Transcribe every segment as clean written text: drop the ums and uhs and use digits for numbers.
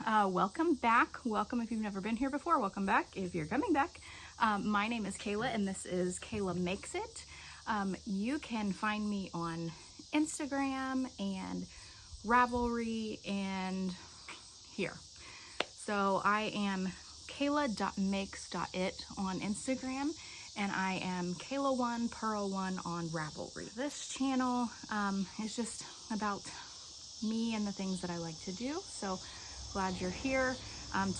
Welcome back. Welcome if you've never been here before. Welcome back if you're coming back. My name is Kayla and this is Kayla Makes It. You can find me on Instagram and Ravelry and here. So I am kayla.makes.it on Instagram and I am Kayla1 Pearl1 on Ravelry. This channel is just about me and the things that I like to do. So glad you're here.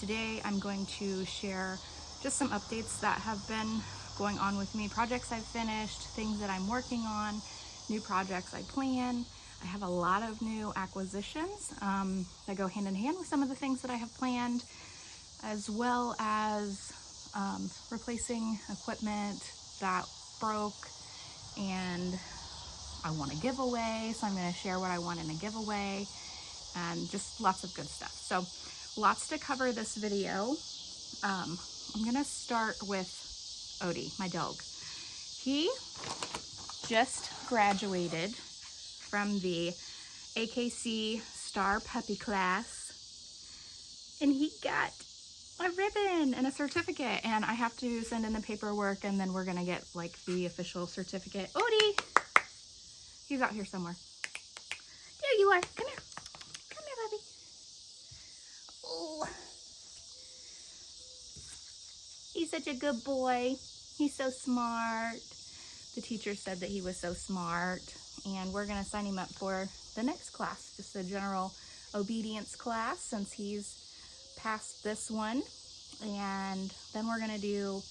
Today I'm going to share just some updates that have been going on with me, projects I've finished, things that I'm working on, new projects I plan. I have a lot of new acquisitions that go hand in hand with some of the things that I have planned, as well as replacing equipment that broke and I want a giveaway, so I'm going to share what I want in a giveaway and just lots of good stuff. So lots to cover this video. I'm going to start with Odie, my dog. He just graduated from the AKC Star Puppy class and he got a ribbon and a certificate, and I have to send in the paperwork and then we're going to get like the official certificate. Odie! He's out here somewhere. There you are. Come here. Come here, Bubby. Oh. He's such a good boy. He's so smart. The teacher said that he was so smart, and we're going to sign him up for the next class, just the general obedience class, since he's passed this one, and then we're going to do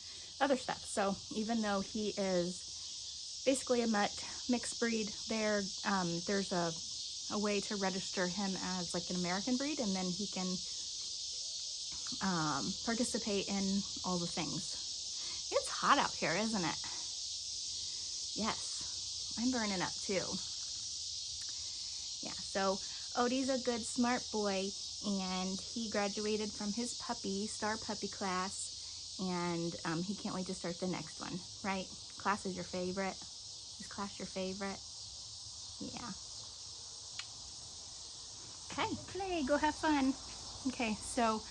other stuff. So even though he is basically a mutt mixed breed, there's a way to register him as like an American breed, and then he can participate in all the things. It's hot out here, isn't it? Yes, I'm burning up too. Yeah, so Odie's a good, smart boy, and he graduated from his Star Puppy class, and he can't wait to start the next one, right? Class is your favorite? Is class your favorite? Yeah. Okay, play, go have fun. Okay, so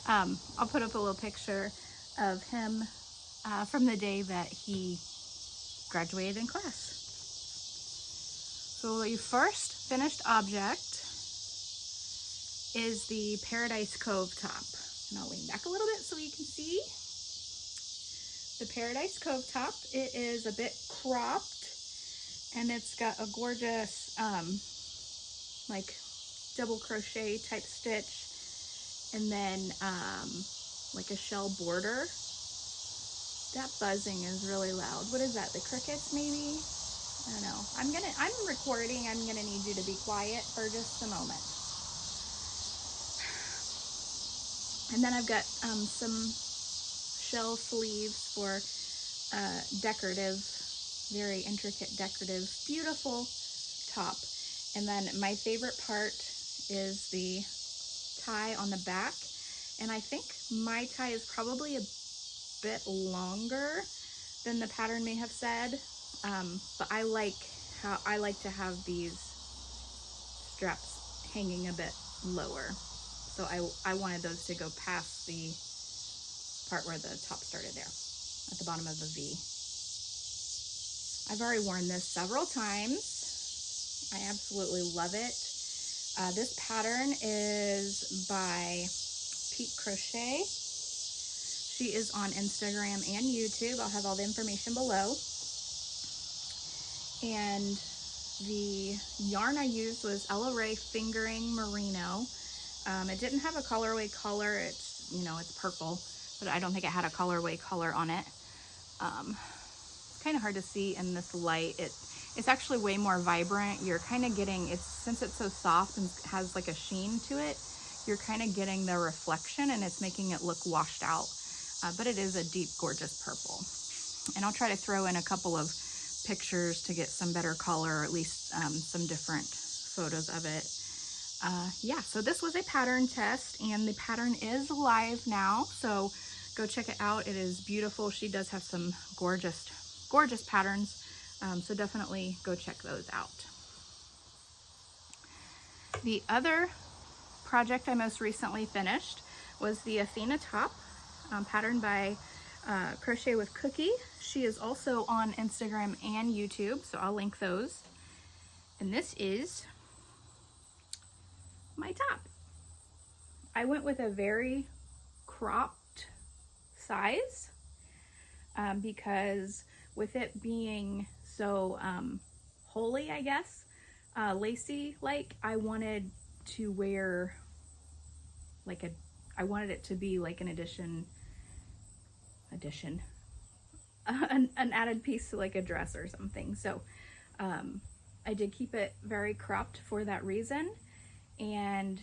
I'll put up a little picture of him from the day that he graduated in class. So the first finished object is the Paradise Cove top. And I'll lean back a little bit so you can see. The Paradise Cove top, it is a bit cropped and it's got a gorgeous like double crochet type stitch and then like a shell border. That buzzing is really loud. What is that, the crickets maybe? I don't know. I'm recording. I'm gonna need you to be quiet for just a moment. And then I've got some shell sleeves for decorative, very intricate decorative, beautiful top. And then my favorite part is the tie on the back. And I think my tie is probably a bit longer than the pattern may have said. But I like to have these straps hanging a bit lower. So I wanted those to go past the part where the top started there, at the bottom of the V. I've already worn this several times. I absolutely love it. This pattern is by Peak Crochet. She is on Instagram and YouTube. I'll have all the information below. And the yarn I used was Ella Ray Fingering Merino. It didn't have a colorway color. It's, it's purple, but I don't think it had a colorway color on it. It's kind of hard to see in this light. It's actually way more vibrant. You're kind of getting, since it's so soft and has like a sheen to it, you're kind of getting the reflection and it's making it look washed out. But it is a deep, gorgeous purple. And I'll try to throw in a couple of pictures to get some better color, or at least some different photos of it. Yeah, so this was a pattern test and the pattern is live now. So go check it out. It is beautiful. She does have some gorgeous, gorgeous patterns. So definitely go check those out. The other project I most recently finished was the Athena top, patterned by Crochet with Cookie. She is also on Instagram and YouTube, so I'll link those. And this is my top. I went with a very cropped size because with it being so holey, I guess, lacy like, I wanted to wear like I wanted it to be like an an added piece to like a dress or something. So I did keep it very cropped for that reason, and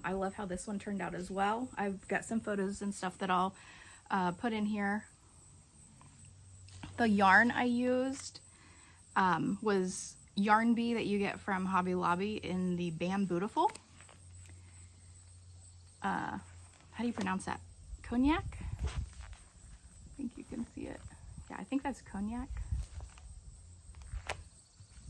I love how this one turned out as well. I've got some photos and stuff that I'll put in here. The yarn I used was Yarn Bee that you get from Hobby Lobby in the Bambootiful. How do you pronounce that? Cognac? I think you can see it. Yeah, I think that's cognac.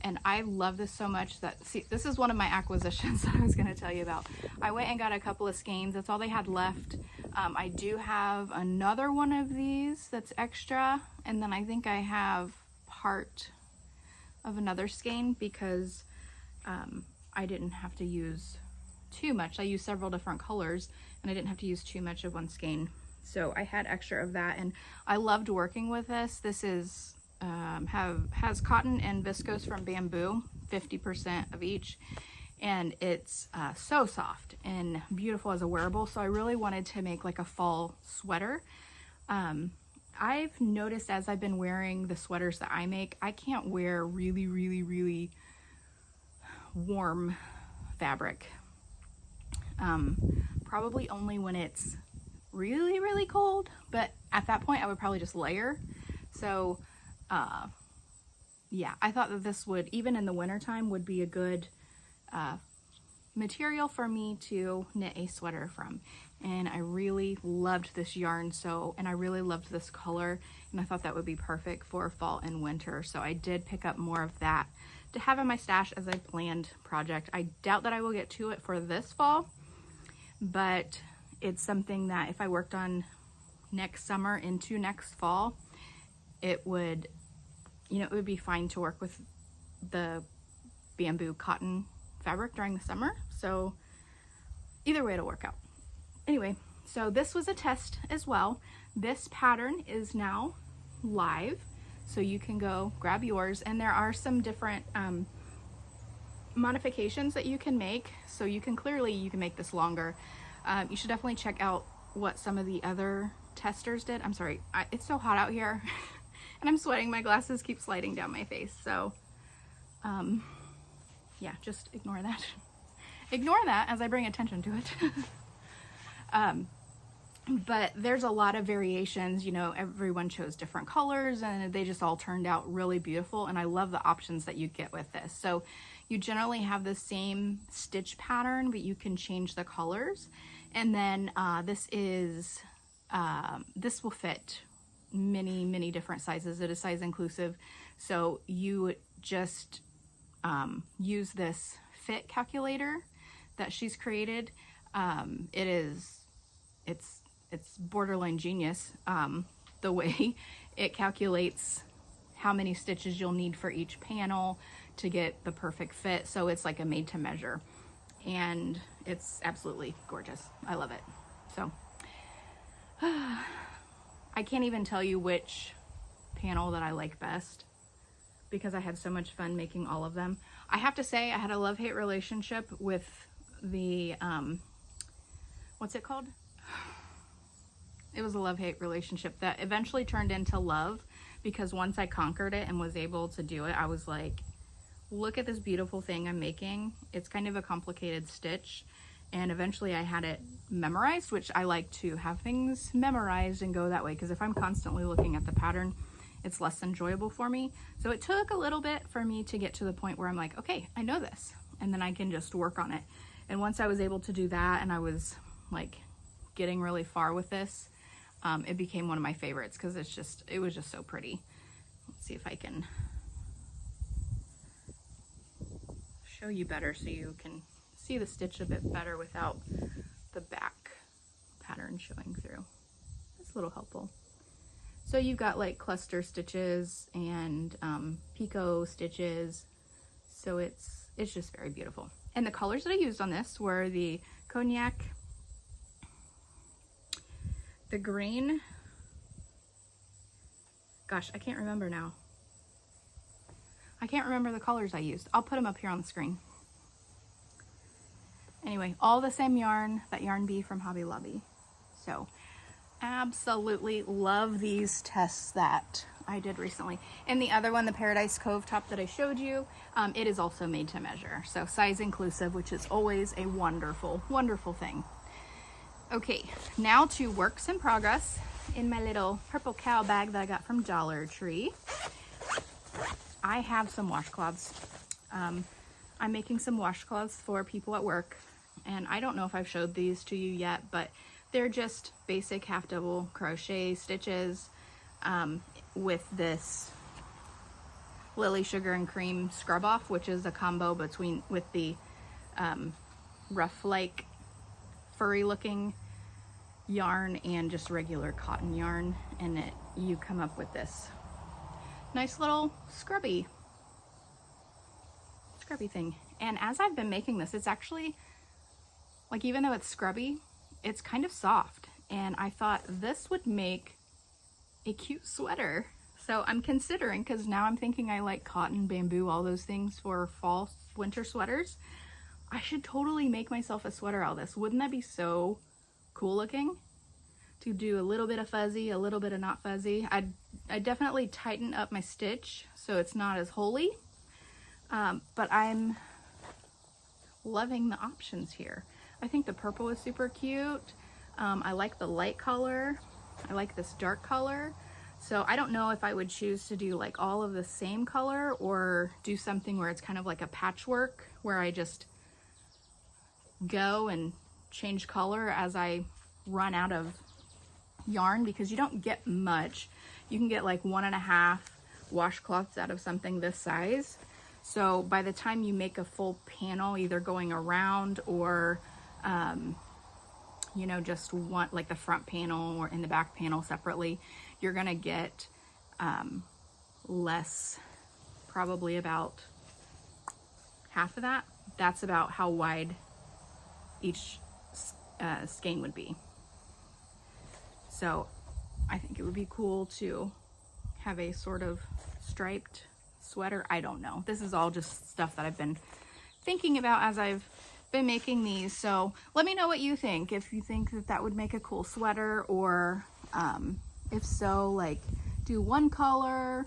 And I love this so much that, see, this is one of my acquisitions that I was going to tell you about. I went and got a couple of skeins. That's all they had left. I do have another one of these that's extra. And then I think I have part of another skein because I didn't have to use too much. I used several different colors and I didn't have to use too much of one skein. So I had extra of that, and I loved working with this. This is has cotton and viscose from Bamboo, 50% of each, and it's so soft and beautiful as a wearable. So I really wanted to make like a fall sweater. I've noticed as I've been wearing the sweaters that I make, I can't wear really warm fabric. Probably only when it's really cold, but at that point I would probably just layer. So yeah, I thought that this would, even in the wintertime, would be a good material for me to knit a sweater from. And I really loved this yarn, and I really loved this color, and I thought that would be perfect for fall and winter. So I did pick up more of that to have in my stash as a planned project. I doubt that I will get to it for this fall, but it's something that if I worked on next summer into next fall, it would, it would be fine to work with the bamboo cotton fabric during the summer. So either way, it'll work out. Anyway, so this was a test as well. This pattern is now live, so you can go grab yours, and there are some different modifications that you can make. So you can make this longer. You should definitely check out what some of the other testers did. I'm sorry, it's so hot out here and I'm sweating. My glasses keep sliding down my face. So yeah, just ignore that. Ignore that as I bring attention to it. But there's a lot of variations, everyone chose different colors and they just all turned out really beautiful. And I love the options that you get with this. So you generally have the same stitch pattern, but you can change the colors. And then this will fit many different sizes. It is size inclusive. So you just use this fit calculator that she's created. It's borderline genius, the way it calculates how many stitches you'll need for each panel to get the perfect fit. So it's like a made to measure, and it's absolutely gorgeous. I love it. So I can't even tell you which panel that I like best because I had so much fun making all of them. I have to say I had a love-hate relationship with the what's it called? It was a love-hate relationship that eventually turned into love, because once I conquered it and was able to do it, I was like, look at this beautiful thing I'm making. It's kind of a complicated stitch, and eventually I had it memorized, which I like to have things memorized and go that way, because if I'm constantly looking at the pattern, it's less enjoyable for me. So it took a little bit for me to get to the point where I'm like, okay, I know this, and then I can just work on it. And once I was able to do that, and I was like getting really far with this, it became one of my favorites because it was just so pretty. Let's see if I can show you better so you can see the stitch a bit better without the back pattern showing through. It's a little helpful. So you've got like cluster stitches and picot stitches. So it's just very beautiful. And the colors that I used on this were the cognac, the green, gosh, I can't remember now. I can't remember the colors I used. I'll put them up here on the screen. Anyway, all the same yarn, that Yarn Bee from Hobby Lobby. So absolutely love these tests that I did recently. And the other one, the Paradise Cove top that I showed you, it is also made to measure. So size inclusive, which is always a wonderful, wonderful thing. Okay, now to works in progress in my little purple cow bag that I got from Dollar Tree. I have some washcloths. I'm making some washcloths for people at work, and I don't know if I've showed these to you yet, but they're just basic half double crochet stitches with this Lily Sugar and Cream scrub off, which is a combo with the rough like furry looking yarn and just regular cotton yarn, and you come up with this nice little scrubby thing. And as I've been making this, it's actually like, even though it's scrubby, it's kind of soft, and I thought this would make a cute sweater. So I'm considering, because now I'm thinking I like cotton, bamboo, all those things for fall, winter sweaters. I should totally make myself a sweater out of this. Wouldn't that be so cool looking? To do a little bit of fuzzy, a little bit of not fuzzy. I'd definitely tighten up my stitch so it's not as holey, but I'm loving the options here. I think the purple is super cute. I like the light color. I like this dark color. So I don't know if I would choose to do like all of the same color or do something where it's kind of like a patchwork where I just go and change color as I run out of yarn, because you don't get much. You can get like 1.5 washcloths out of something this size. So by the time you make a full panel, either going around or you know, just one, like the front panel or in the back panel separately, you're gonna get less, probably about half of that. That's about how wide each skein would be. So I think it would be cool to have a sort of striped sweater. I don't know. This is all just stuff that I've been thinking about as I've been making these. So let me know what you think. If you think that that would make a cool sweater, or if so, like do one color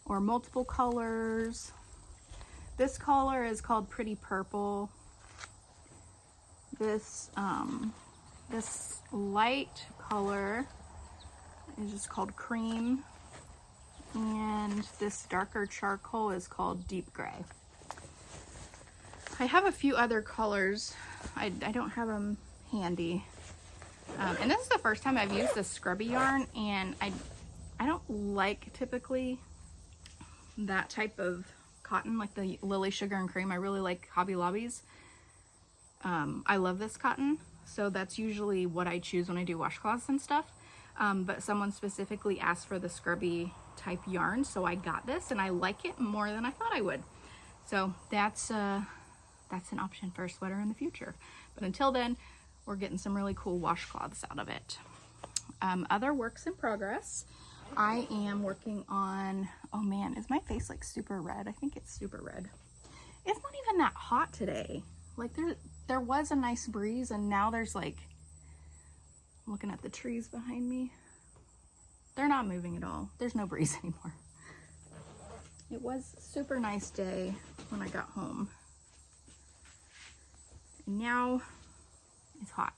or multiple colors. This color is called Pretty Purple. This this light color is just called Cream, and this darker charcoal is called Deep Gray. I have a few other colors. I don't have them handy. And this is the first time I've used this scrubby yarn, and I don't like typically that type of cotton, like the Lily Sugar and Cream. I really like Hobby Lobby's. I love this cotton, so that's usually what I choose when I do washcloths and stuff. But someone specifically asked for the scrubby type yarn, so I got this, and I like it more than I thought I would. So that's an option for a sweater in the future. But until then, we're getting some really cool washcloths out of it. Other works in progress. I am working on, oh man, is my face like super red? I think it's super red. It's not even that hot today. Like there was a nice breeze, and now there's like, I'm looking at the trees behind me. They're not moving at all. There's no breeze anymore. It was a super nice day when I got home. And now it's hot.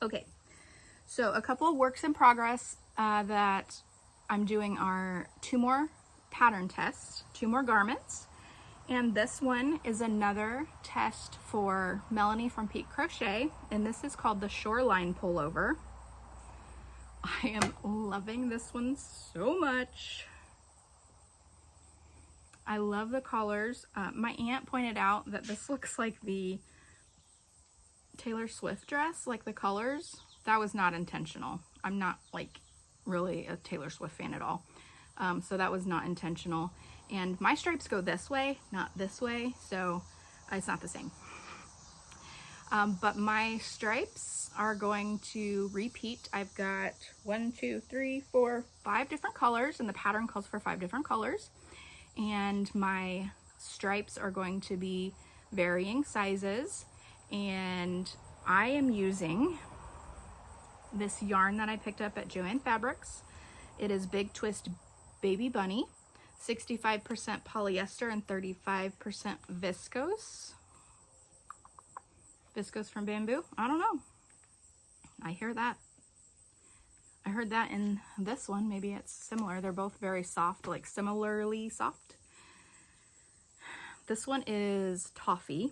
Okay, so a couple of works in progress that I'm doing are 2 more pattern tests, 2 more garments. And this one is another test for Melanie from Peak Crochet, and this is called the Shoreline Pullover. I am loving this one so much. I love the colors. My aunt pointed out that this looks like the Taylor Swift dress, like the colors. That was not intentional. I'm not like really a Taylor Swift fan at all. So that was not intentional. And my stripes go this way, not this way, so it's not the same. But my stripes are going to repeat. I've got 1, 2, 3, 4, 5 different colors, and the pattern calls for 5 different colors. And my stripes are going to be varying sizes. And I am using this yarn that I picked up at Joann Fabrics. It is Big Twist Baby Bunny, 65% polyester and 35% viscose. Viscose from bamboo? I don't know. I hear that. I heard that in this one. Maybe it's similar. They're both very soft, like similarly soft. This one is Toffee.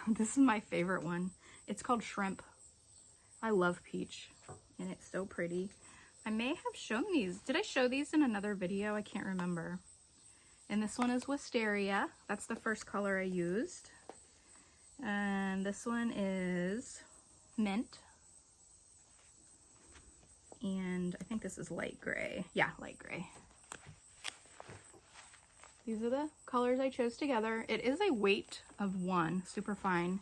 This is my favorite one. It's called Shrimp. I love peach, and it's so pretty. I may have shown these. Did I show these in another video? I can't remember. And this one is Wisteria. That's the first color I used. And this one is Mint. And I think this is light gray. Yeah, light gray. These are the colors I chose together. It is a weight of 1, super fine.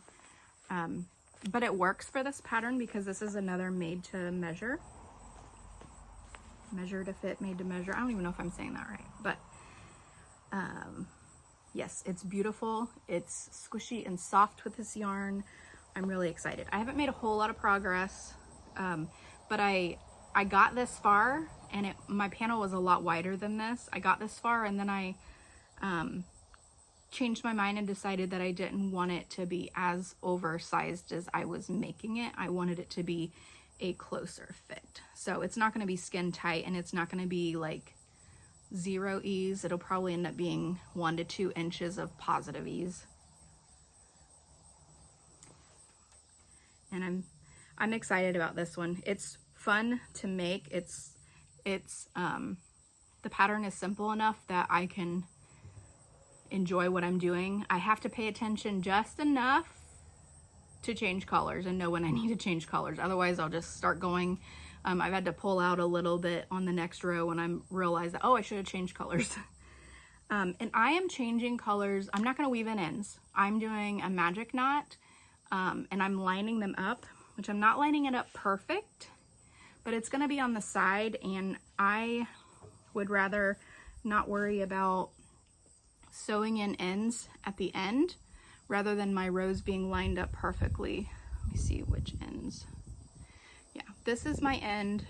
But it works for this pattern because this is another made to measure. Measure to fit, made to measure. I don't even know if I'm saying that right, but yes, it's beautiful. It's squishy and soft with this yarn. I'm really excited. I haven't made a whole lot of progress, but I got this far, and my panel was a lot wider than this. I got this far, and then I changed my mind and decided that I didn't want it to be as oversized as I was making it. I wanted it to be a closer fit. So it's not going to be skin tight, and it's not going to be like 0 ease. It'll probably end up being 1 to 2 inches of positive ease. And I'm excited about this one. It's fun to make. The pattern is simple enough that I can enjoy what I'm doing. I have to pay attention just enough to change colors and know when I need to change colors. Otherwise, I'll just start going. I've had to pull out a little bit on the next row when I realized that, oh, I should have changed colors. And I am changing colors. I'm not going to weave in ends. I'm doing a magic knot, and I'm lining them up, which I'm not lining it up perfect, but it's going to be on the side, and I would rather not worry about sewing in ends at the end rather than my rows being lined up perfectly. Let me see which ends. Yeah, this is my end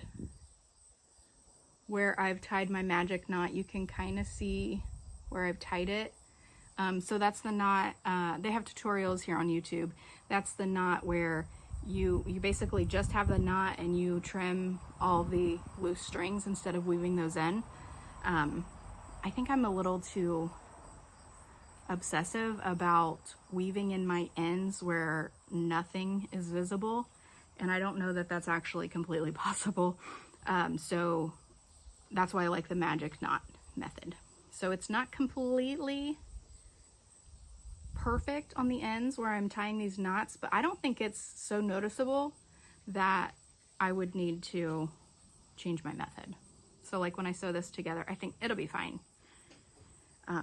where I've tied my magic knot. You can kind of see where I've tied it. So that's the knot. They have tutorials here on YouTube. That's the knot where you basically just have the knot and you trim all the loose strings instead of weaving those in. I think I'm a little too obsessive about weaving in my ends where nothing is visible, and I don't know that that's actually completely possible. So that's why I like the magic knot method. So it's not completely perfect on the ends where I'm tying these knots, but I don't think it's so noticeable that I would need to change my method. So like when I sew this together, I think it'll be fine.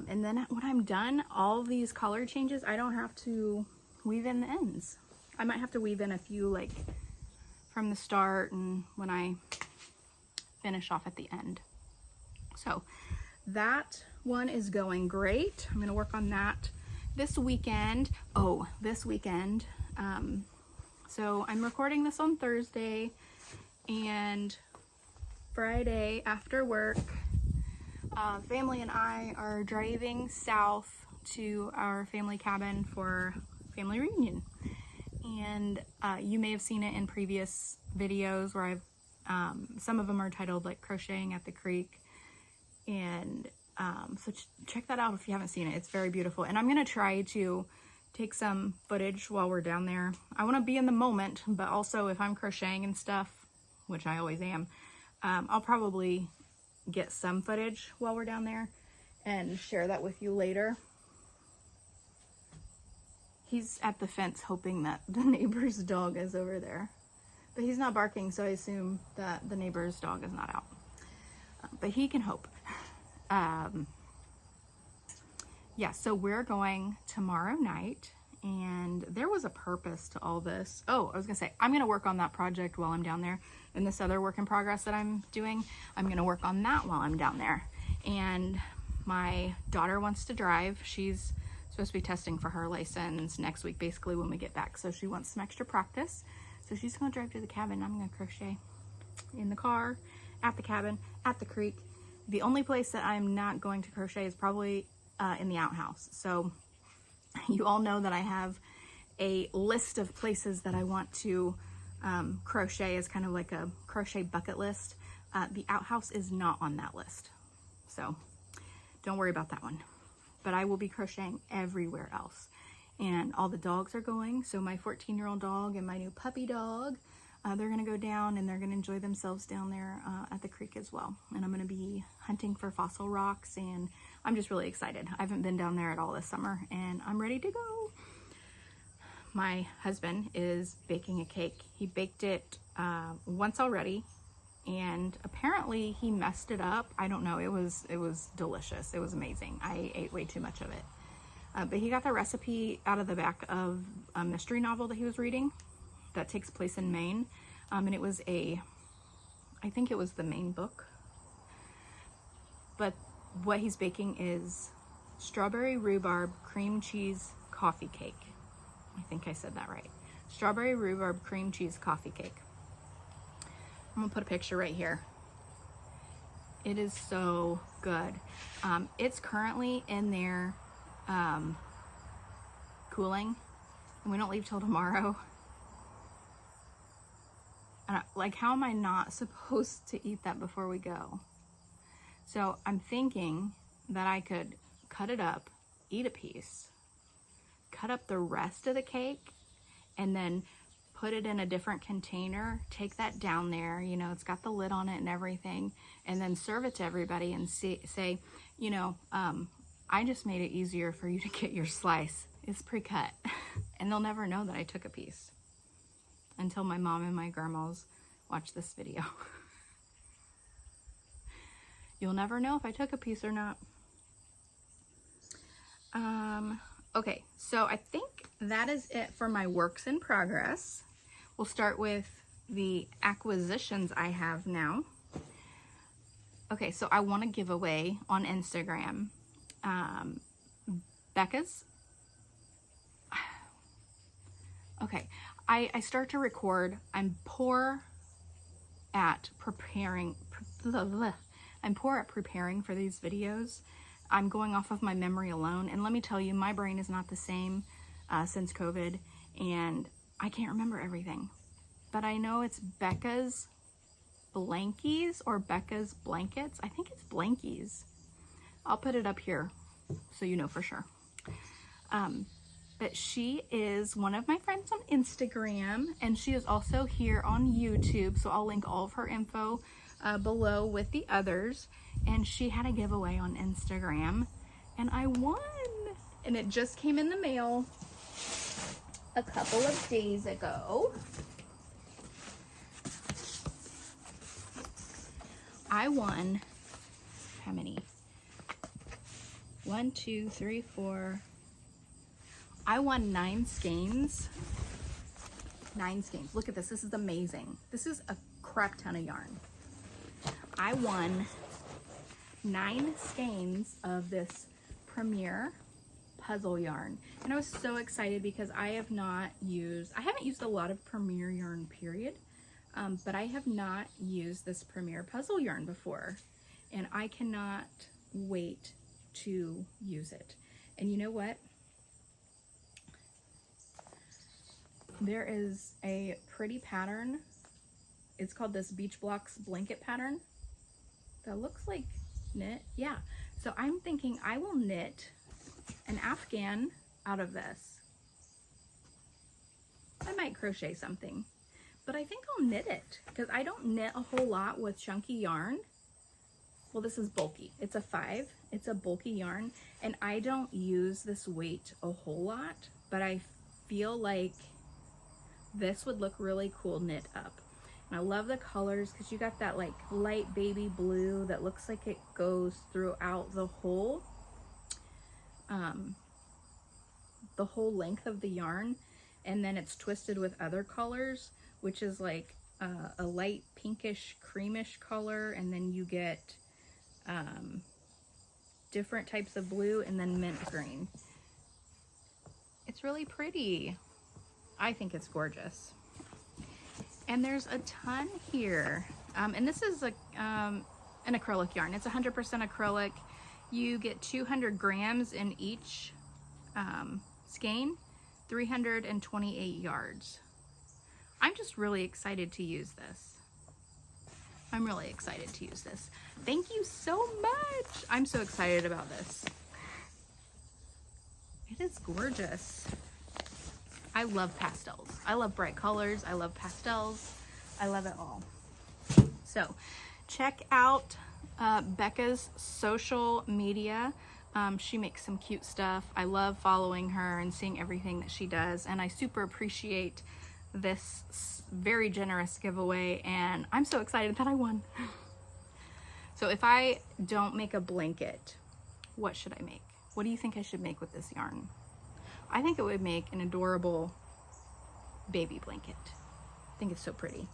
And then when I'm done, all these color changes, I don't have to weave in the ends. I might have to weave in a few like from the start and when I finish off at the end. So that one is going great. I'm gonna work on that this weekend. So I'm recording this on Thursday, and Friday after work, family and I are driving south to our family cabin for family reunion. And you may have seen it in previous videos where I've, some of them are titled like Crocheting at the Creek. And so check that out if you haven't seen it. It's very beautiful. And I'm going to try to take some footage while we're down there. I want to be in the moment, but also if I'm crocheting and stuff, which I always am, I'll probably get some footage while we're down there and share that with you later. He's at the fence hoping that the neighbor's dog is over there. But he's not barking, so I assume that the neighbor's dog is not out. But he can hope. Yeah, so we're going tomorrow night, and there was a purpose to all this. Oh, I was gonna say, I'm gonna work on that project while I'm down there. And this other work in progress that I'm doing, I'm gonna work on that while I'm down there. And my daughter wants to drive. She's supposed to be testing for her license next week, basically when we get back. So she wants some extra practice. So she's gonna drive to the cabin. I'm gonna crochet in the car, at the cabin, at the creek. The only place that I'm not going to crochet is probably in the outhouse. So you all know that I have a list of places that I want to crochet as kind of like a crochet bucket list. The outhouse is not on that list. So don't worry about that one. But I will be crocheting everywhere else. And all the dogs are going. So my 14-year-old dog and my new puppy dog, they're gonna go down and they're gonna enjoy themselves down there at the creek as well. And I'm gonna be hunting for fossil rocks, and I'm just really excited. I haven't been down there at all this summer, and I'm ready to go. My husband is baking a cake. He baked it once already, and apparently he messed it up. I don't know, it was delicious. It was amazing. I ate way too much of it. But he got the recipe out of the back of a mystery novel that he was reading that takes place in Maine. And it was I think it was the Maine book. But what he's baking is strawberry rhubarb cream cheese coffee cake. I think I said that right. Strawberry rhubarb cream cheese coffee cake. I'm gonna put a picture right here. It is so good. It's currently in there cooling, and we don't leave till tomorrow. And like, how am I not supposed to eat that before we go? So I'm thinking that I could cut it up, eat a piece, cut up the rest of the cake, and then put it in a different container, take that down there, you know, it's got the lid on it and everything, and then serve it to everybody and say, you know, I just made it easier for you to get your slice. It's pre-cut. And they'll never know that I took a piece until my mom and my grandmas watch this video. You'll never know if I took a piece or not. Okay, so I think that is it for my works in progress. We'll start with the acquisitions I have now. Okay, so I want to give away on Instagram Becca's. Okay, I start to record. I'm poor at preparing. I'm poor at preparing for these videos. I'm going off of my memory alone, and let me tell you, my brain is not the same since COVID, and I can't remember everything. But I know it's Becca's Blankies or Becca's Blankets. I think it's Blankies. I'll put it up here so you know for sure. But she is one of my friends on Instagram, and she is also here on YouTube, so I'll link all of her info below with the others. And she had a giveaway on Instagram, and I won, and it just came in the mail a couple of days ago. I won, how many? 1, 2, 3, 4. I won 9 skeins. 9 skeins. Look at this. This is amazing. This is a crap ton of yarn. I won 9 skeins of this Premier puzzle yarn. And I was so excited because I haven't used a lot of Premier yarn, period. But I have not used this Premier puzzle yarn before. And I cannot wait to use it. And you know what? There is a pretty pattern. It's called this Beach Blocks blanket pattern that looks like knit. Yeah, so I'm thinking I will knit an Afghan out of this. I might crochet something, but I think I'll knit it because I don't knit a whole lot with chunky yarn. well, this is bulky. It's a 5. It's a bulky yarn, and I don't use this weight a whole lot, but I feel like this would look really cool knit up. And I love the colors because you got that like light baby blue that looks like it goes throughout the whole length of the yarn, and then it's twisted with other colors, which is like a light pinkish creamish color, and then you get different types of blue, and then mint green. It's really pretty. I think it's gorgeous. And there's a ton here. And this is an acrylic yarn. It's 100% acrylic. You get 200 grams in each skein, 328 yards. I'm just really excited to use this. I'm really excited to use this. Thank you so much. I'm so excited about this. It is gorgeous. I love pastels. I love bright colors. I love pastels. I love it all. So check out Becca's social media. She makes some cute stuff. I love following her and seeing everything that she does, and I super appreciate this very generous giveaway, and I'm so excited that I won. So if I don't make a blanket, what should I make? What do you think I should make with this yarn? I think it would make an adorable baby blanket. I think it's so pretty.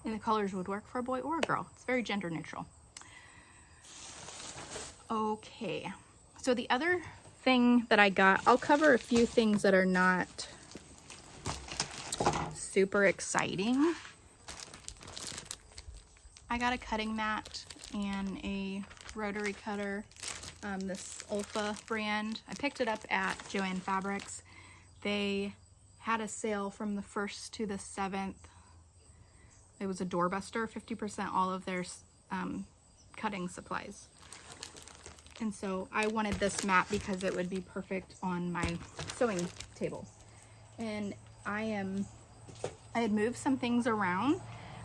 And the colors would work for a boy or a girl. It's very gender neutral. Okay, so the other thing that I got, I'll cover a few things that are not super exciting. I got a cutting mat and a rotary cutter, this Olfa brand. I picked it up at Joann Fabrics. They had a sale from the 1st to the 7th. It was a doorbuster, 50% all of their cutting supplies. And so I wanted this mat because it would be perfect on my sewing table. And I had moved some things around.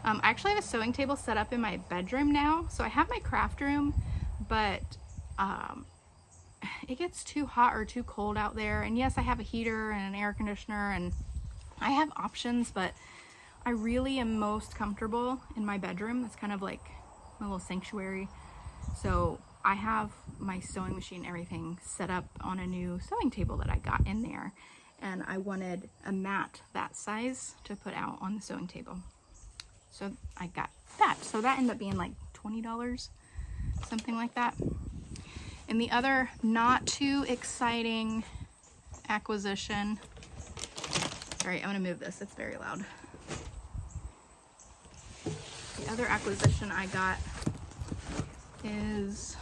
I actually have a sewing table set up in my bedroom now. So I have my craft room, but it gets too hot or too cold out there. And yes, I have a heater and an air conditioner, and I have options, but I really am most comfortable in my bedroom. It's kind of like my little sanctuary. So I have my sewing machine and everything set up on a new sewing table that I got in there. And I wanted a mat that size to put out on the sewing table. So I got that. So that ended up being like $20, something like that. And the other not too exciting acquisition, sorry, I'm gonna move this, it's very loud. The other acquisition I got is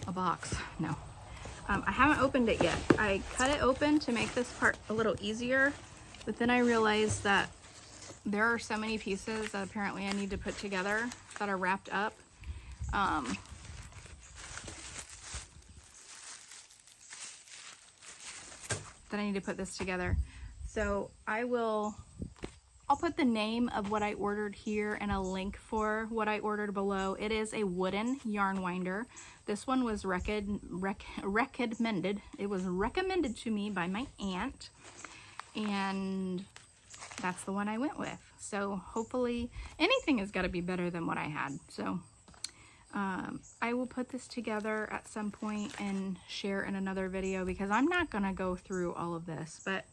a box. No. I haven't opened it yet. I cut it open to make this part a little easier, but then I realized that there are so many pieces that apparently I need to put together that are wrapped up. That I need to put this together. So I'll put the name of what I ordered here and a link for what I ordered below. It is a wooden yarn winder. This one was recommended. It was recommended to me by my aunt, and that's the one I went with. So hopefully anything has got to be better than what I had. So I will put this together at some point and share in another video, because I'm not going to go through all of this. But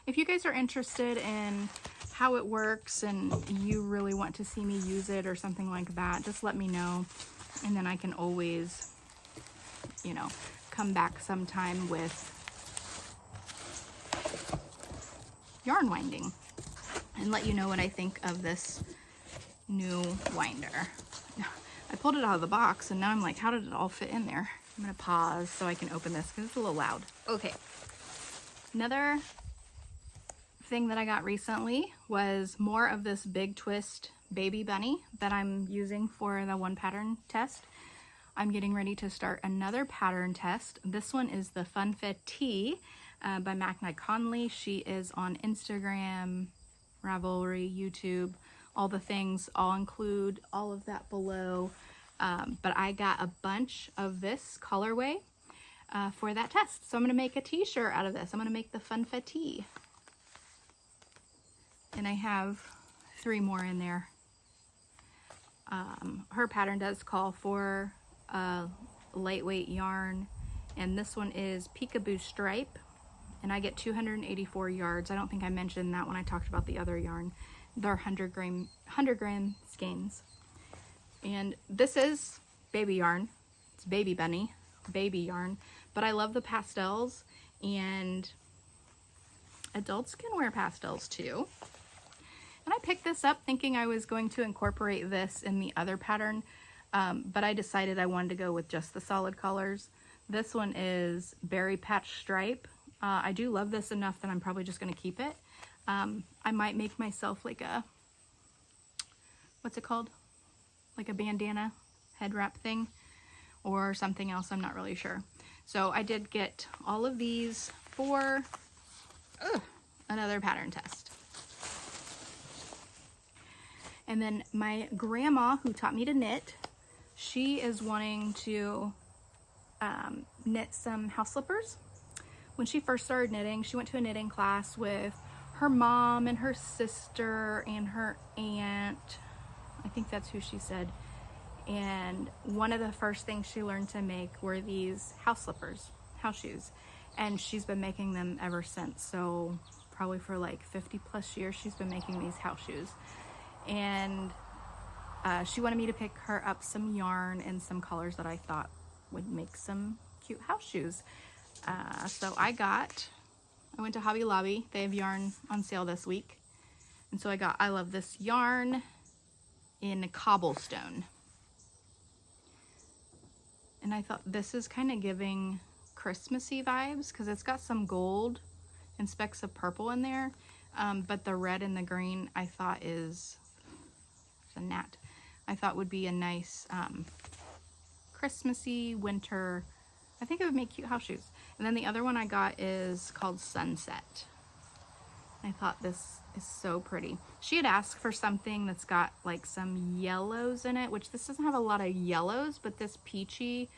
if you guys are interested in how it works and you really want to see me use it or something like that, just let me know, and then I can always, you know, come back sometime with yarn winding and let you know what I think of this new winder. I pulled it out of the box and now I'm like, how did it all fit in there? I'm gonna pause so I can open this because it's a little loud. Okay, another thing that I got recently was more of this Big Twist baby bunny that I'm using for the one pattern test. I'm getting ready to start another pattern test. This one is the Fun Fit Tea by Magna Conley. She is on Instagram Ravelry, YouTube, all the things. I'll include all of that below. But I got a bunch of this colorway for that test. So I'm going to make a t-shirt out of this. I'm going to make the Funfetti. And I have 3 more in there. Her pattern does call for lightweight yarn, and this one is Peekaboo Stripe, and I get 284 yards. I don't think I mentioned that when I talked about the other yarn. They're 100 gram skeins. And this is baby yarn. It's baby bunny, baby yarn, but I love the pastels, and adults can wear pastels too. And I picked this up thinking I was going to incorporate this in the other pattern, but I decided I wanted to go with just the solid colors. This one is Berry Patch Stripe. I do love this enough that I'm probably just going to keep it. I might make myself like a, what's it called? Like a bandana head wrap thing or something else. I'm not really sure. So I did get all of these for another pattern test. And then my grandma, who taught me to knit, she is wanting to knit some house slippers. When she first started knitting, she went to a knitting class with her mom and her sister and her aunt. I think that's who she said. And one of the first things she learned to make were these house slippers, house shoes. And she's been making them ever since. So probably for like 50 plus years, she's been making these house shoes. And she wanted me to pick her up some yarn and some colors that I thought would make some cute house shoes. So I went to Hobby Lobby. They have yarn on sale this week. And so I love this yarn in cobblestone. And I thought this is kind of giving Christmassy vibes because it's got some gold and specks of purple in there. But the red and the green I thought is a gnat. I thought would be a nice Christmassy winter. I think it would make cute house shoes. And then the other one I got is called Sunset. I thought this is so pretty. She had asked for something that's got like some yellows in it, which this doesn't have a lot of yellows, but this peachy,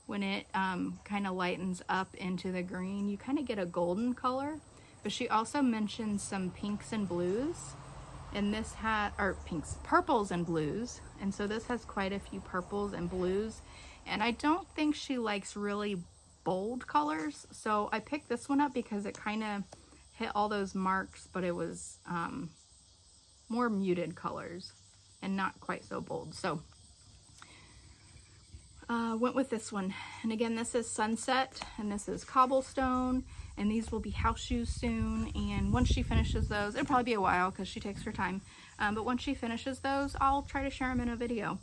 when it kind of lightens up into the green, you kind of get a golden color. But she also mentioned some pinks and blues. And this had, or purples and blues. And so this has quite a few purples and blues. And I don't think she likes really bold colors. So I picked this one up because it kind of hit all those marks, but it was more muted colors and not quite so bold. So went with this one. And again, this is Sunset and this is Cobblestone. And these will be house shoes soon. And once she finishes those, it'll probably be a while because she takes her time. But once she finishes those, I'll try to share them in a video.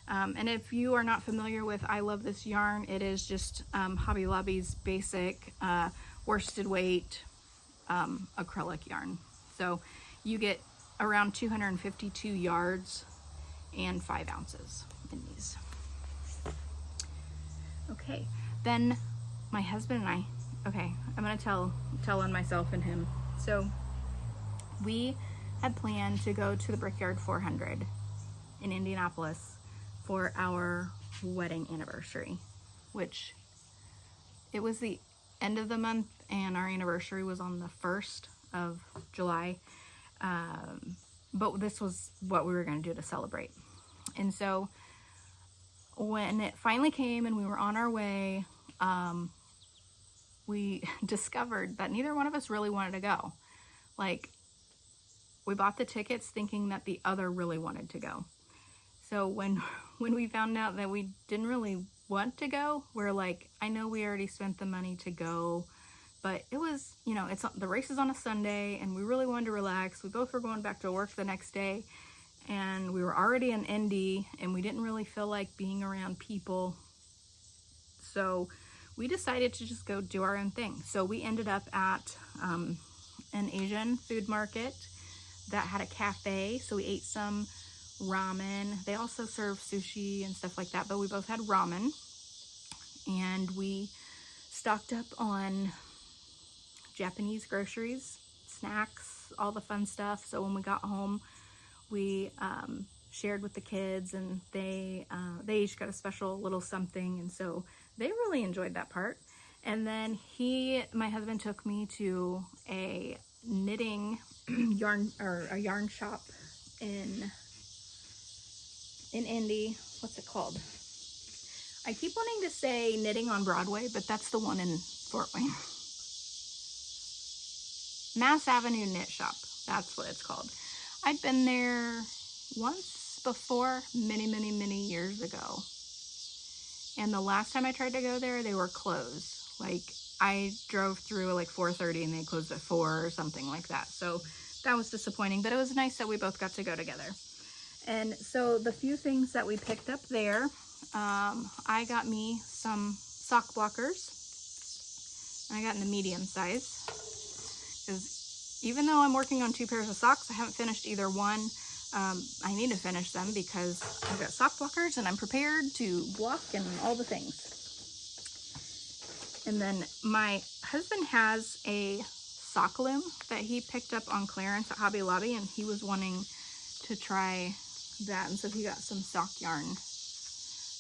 And if you are not familiar with I Love This Yarn, it is just Hobby Lobby's basic worsted weight acrylic yarn. So you get around 252 yards and 5 ounces in these. Okay, then my husband and I, I'm gonna tell on myself and him. So we had planned to go to the Brickyard 400 in Indianapolis for our wedding anniversary, which it was the end of the month and our anniversary was on the 1st of July. But this was what we were going to do to celebrate. And so when it finally came and we were on our way, we discovered that neither one of us really wanted to go. Like, we bought the tickets thinking that the other really wanted to go. So when we found out that we didn't really want to go, we're like, I know we already spent the money to go, but it was, you know, the race is on a Sunday and we really wanted to relax. We both were going back to work the next day and we were already in Indy and we didn't really feel like being around people. So we decided to just go do our own thing. So we ended up at an Asian food market that had a cafe. So we ate some ramen. They also serve sushi and stuff like that, but we both had ramen and we stocked up on Japanese groceries. snacks, all the fun stuff. So when we got home, we shared with the kids, and they each got a special little something, and so they really enjoyed that part. And then my husband took me to a knitting yarn, or a yarn shop in Indy. What's it called? I keep wanting to say Knitting on Broadway, but that's the one in Fort Wayne. Mass Avenue Knit Shop. That's what it's called. I'd been there once before, many, many, many years ago. And the last time I tried to go there, they were closed. Like, I drove through like 4:30 and they closed at 4 or something like that. So that was disappointing, but it was nice that we both got to go together. And so the few things that we picked up there, I got me some sock blockers. I got in the medium size, because even though I'm working on 2 pairs of socks, I haven't finished either one. I need to finish them because I've got sock blockers and I'm prepared to block and all the things. And then my husband has a sock loom that he picked up on clearance at Hobby Lobby, and he was wanting to try that, and so he got some sock yarn.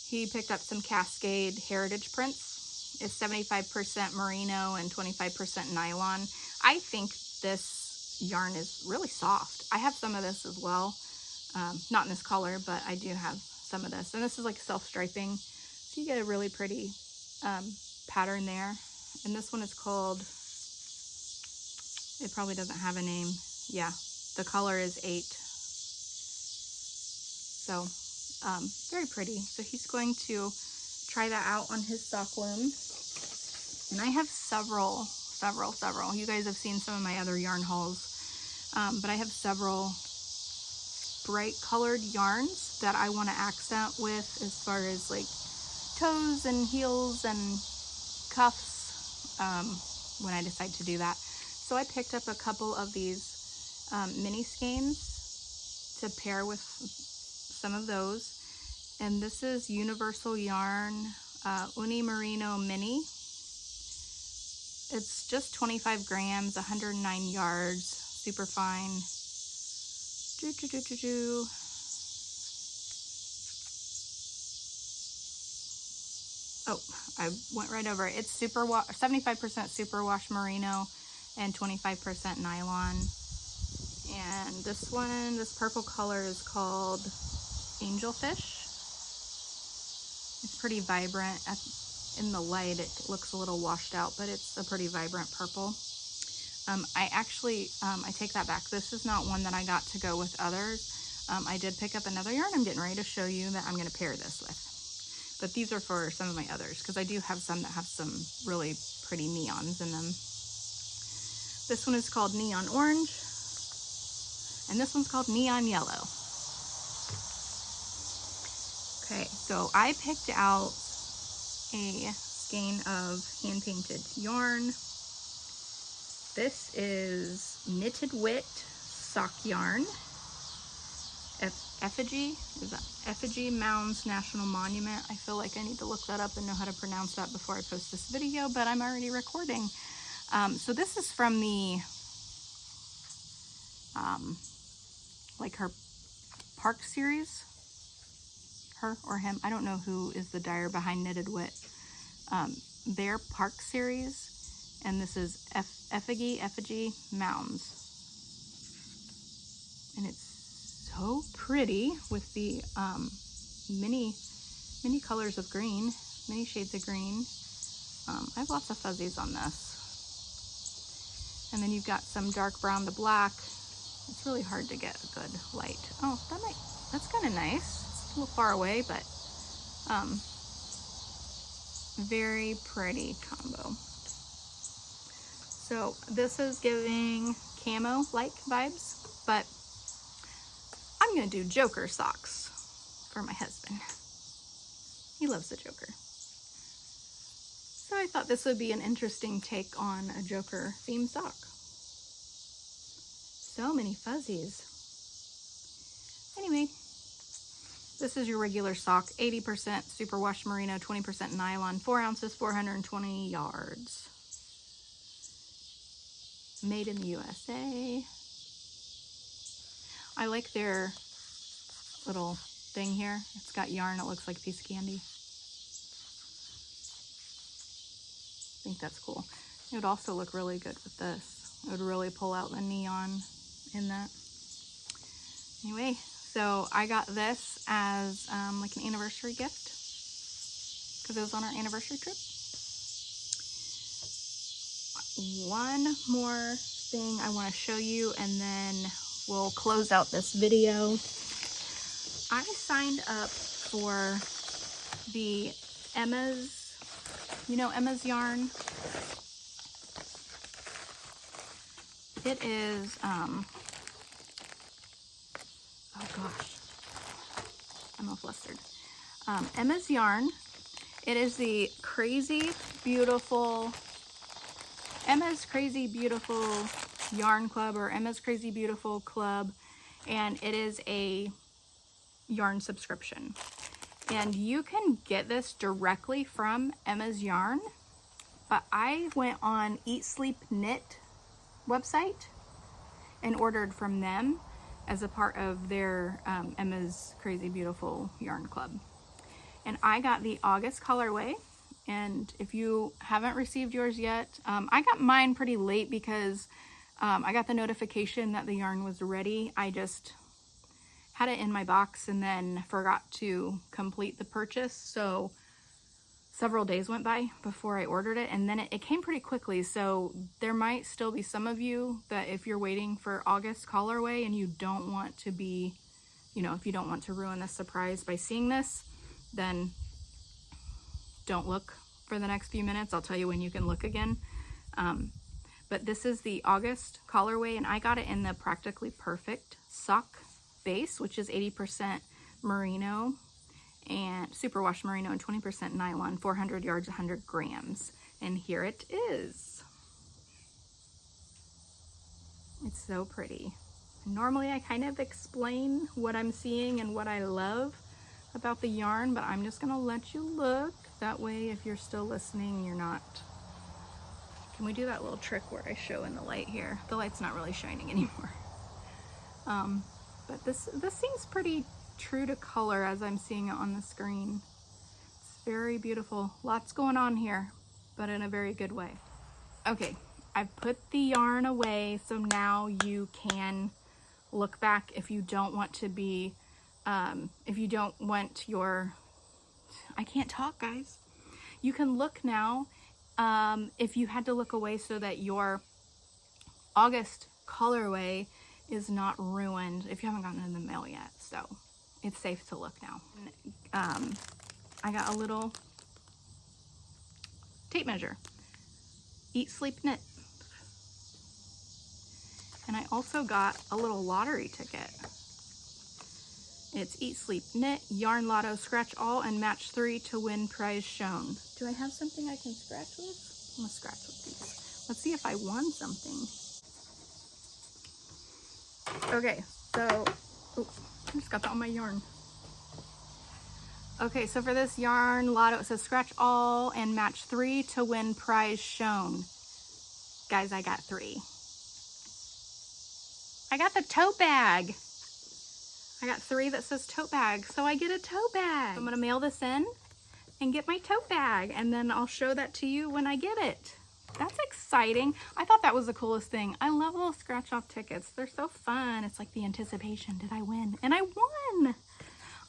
He picked up some Cascade Heritage prints. It's 75% merino and 25% nylon. I think this yarn is really soft. I have some of this as well. Not in this color, but I do have some of this. And this is like self-striping. So you get a really pretty pattern there. And this one is called, it probably doesn't have a name. Yeah, the color is 8. So very pretty. So he's going to try that out on his sock loom. And I have several. You guys have seen some of my other yarn hauls, but I have several bright colored yarns that I want to accent with, as far as like toes and heels and cuffs, when I decide to do that. So I picked up a couple of these mini skeins to pair with some of those. And this is Universal Yarn Uni Merino Mini. It's just 25 grams, 109 yards, super fine. Oh, I went right over it. It's 75% superwash merino and 25% nylon. And this one, this purple color is called Angelfish. It's pretty vibrant. In the light, it looks a little washed out, but it's a pretty vibrant purple. I take that back. This is not one that I got to go with others. I did pick up another yarn I'm getting ready to show you that I'm going to pair this with. But these are for some of my others, because I do have some that have some really pretty neons in them. This one is called Neon Orange, and this one's called Neon Yellow. Okay, so I picked out a skein of hand-painted yarn. This is Knitted Wit sock yarn. Effigy, is that Effigy Mounds National Monument? I feel like I need to look that up and know how to pronounce that before I post this video, but I'm already recording. So this is from the, like her Park series. Her or him, I don't know who is the dyer behind Knitted Wit. Their Park series, and this is Effigy Mounds. And it's so pretty with the many colors of green, many shades of green. I have lots of fuzzies on this. And then you've got some dark brown to black. It's really hard to get a good light. Oh, that's kind of nice. It's a little far away, but very pretty combo. So this is giving camo-like vibes, but I'm gonna do Joker socks for my husband. He loves the Joker. So I thought this would be an interesting take on a Joker themed sock. So many fuzzies. Anyway, this is your regular sock, 80% superwash merino, 20% nylon, 4 ounces, 420 yards. Made in the USA. I like their little thing here. It's got yarn. It looks like a piece of candy. I think that's cool. It would also look really good with this. It would really pull out the neon in that. Anyway, so I got this as like an anniversary gift because it was on our anniversary trip. One more thing I want to show you and then we'll close out this video. I signed up for the Emma's, you know Emma's yarn? It is, oh gosh, I'm all flustered. Emma's yarn. It is the Crazy Beautiful, Emma's Crazy Beautiful Yarn Club, or Emma's Crazy Beautiful Club, and it is a yarn subscription. And you can get this directly from Emma's Yarn, but I went on Eat Sleep Knit website and ordered from them as a part of their Emma's Crazy Beautiful Yarn Club. And I got the August colorway, and if you haven't received yours yet, I got mine pretty late because I got the notification that the yarn was ready. I just had it in my box and then forgot to complete the purchase, so several days went by before I ordered it, and then it came pretty quickly. So there might still be some of you that if you're waiting for August colorway and you don't want to be, you know, if you don't want to ruin the surprise by seeing this, then don't look for the next few minutes. I'll tell you when you can look again. But this is the August colorway, and I got it in the Practically Perfect sock base, which is 80% merino and superwash merino and 20% nylon, 400 yards, 100 grams. And here it is. It's so pretty. Normally I kind of explain what I'm seeing and what I love about the yarn, but I'm just gonna let you look. That way, if you're still listening, you're not. Can we do that little trick where I show in the light here? The light's not really shining anymore. But this seems pretty true to color as I'm seeing it on the screen. It's very beautiful. Lots going on here, but in a very good way. Okay, I've put the yarn away, so now you can look back if you don't want to be, if you don't want your, I can't talk, guys. You can look now if you had to look away so that your August colorway is not ruined, if you haven't gotten it in the mail yet. So it's safe to look now. I got a little tape measure. Eat, Sleep, Knit. And I also got a little lottery ticket. It's Eat, Sleep, Knit, Yarn Lotto, scratch all and match 3 to win prize shown. Do I have something I can scratch with? I'm gonna scratch with these. Let's see if I won something. Okay, so, oh, I just got that on my yarn. Okay, so for this Yarn Lotto, it says scratch all and match 3 to win prize shown. Guys, I got 3. I got the tote bag. I got 3 that says tote bag, so I get a tote bag. I'm gonna mail this in and get my tote bag, and then I'll show that to you when I get it. That's exciting. I thought that was the coolest thing. I love little scratch off tickets. They're so fun. It's like the anticipation. Did I win? And I won.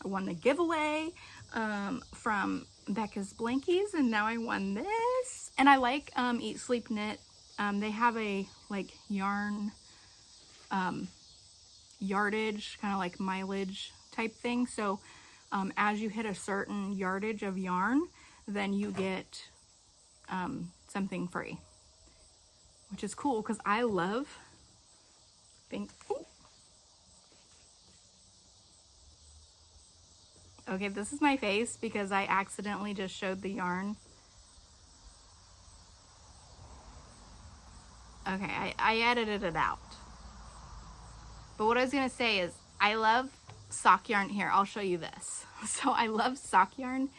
I won the giveaway from Becca's Blankies, and now I won this. And I like Eat, Sleep, Knit. They have a like yarn yardage, kind of like mileage type thing. So as you hit a certain yardage of yarn, then you get something free, which is cool because I love things. Ooh. Okay, this is my face because I accidentally just showed the yarn. Okay, I edited it out. But what I was gonna say is I love sock yarn. Here, I'll show you this. So I love sock yarn,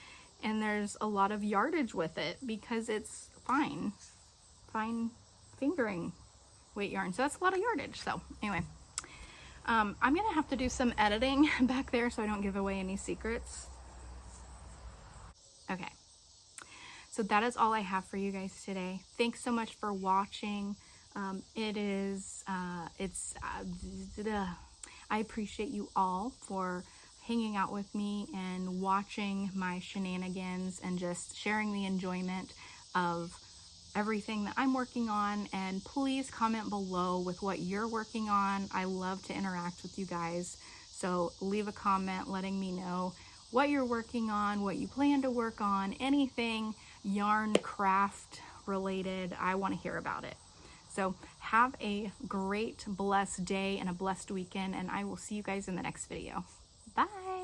and there's a lot of yardage with it because it's fine fingering. weight yarn. So that's a lot of yardage. So anyway, I'm gonna have to do some editing back there so I don't give away any secrets. Okay, so that is all I have for you guys today. Thanks so much for watching. I appreciate you all for hanging out with me and watching my shenanigans and just sharing the enjoyment of everything that I'm working on. And please comment below with what you're working on. I love to interact with you guys. So leave a comment letting me know what you're working on, what you plan to work on, anything yarn craft related. I want to hear about it. So have a great, blessed day and a blessed weekend, and I will see you guys in the next video. Bye.